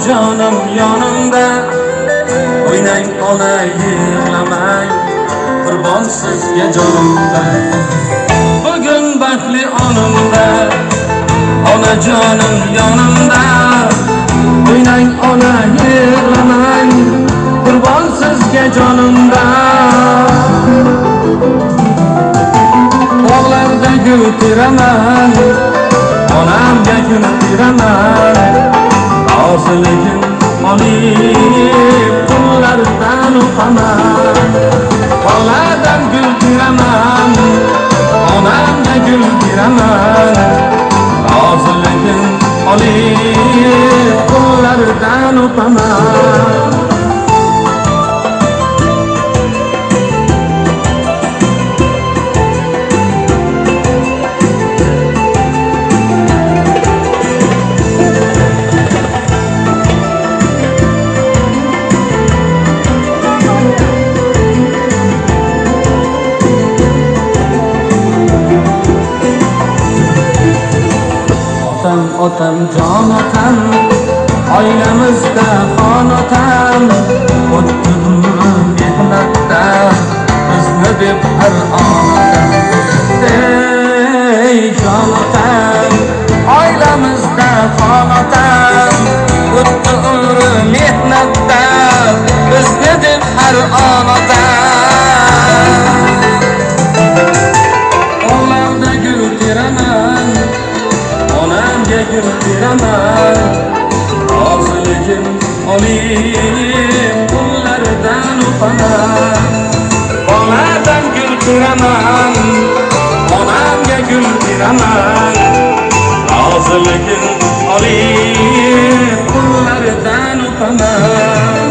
onajonim yonimda, o'ynang ona yig'lamang, qurbon sizga jonimda. Bugun baxtli onimda, onajonim yonimda, o'ynang ona yig'lamang, qurbon sizga jonimda. Bog'larda gul teraman, onamga gul teraman, roziligim olib qo'llaridan o'paman. Bog'lardan gul teraman, onamga gul teraman, roziligim olib qo'llaridan o'paman. Otam, jon otam, oilamizda xon otam, o'tdi umri mehnatda, bizni deb har onatam. Ey jon otam, oilamizda xon otam, o'tdi umri mehnatda, bizni deb har onatam. Bog'larda gul teraman, onamga gul teraman, roziligim olib qo'llaridan o'paman. Bog'lardan gul teraman, onamga gul teraman, roziligim olib qo'llaridan o'paman.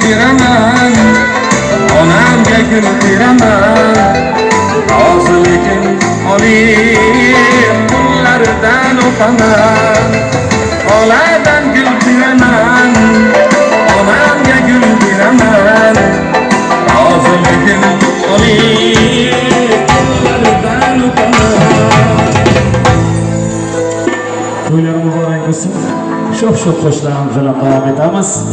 Teraman, onamga gul teraman, roziligim olib qo'llaridan o'paman. Bog'lardan gul teraman, onamga gul teraman, roziligim olib qo'llaridan o'paman. To'ylar muborak bo'lsin. Sho'x-sho'x qo'shiqlarimizni davom etamiz.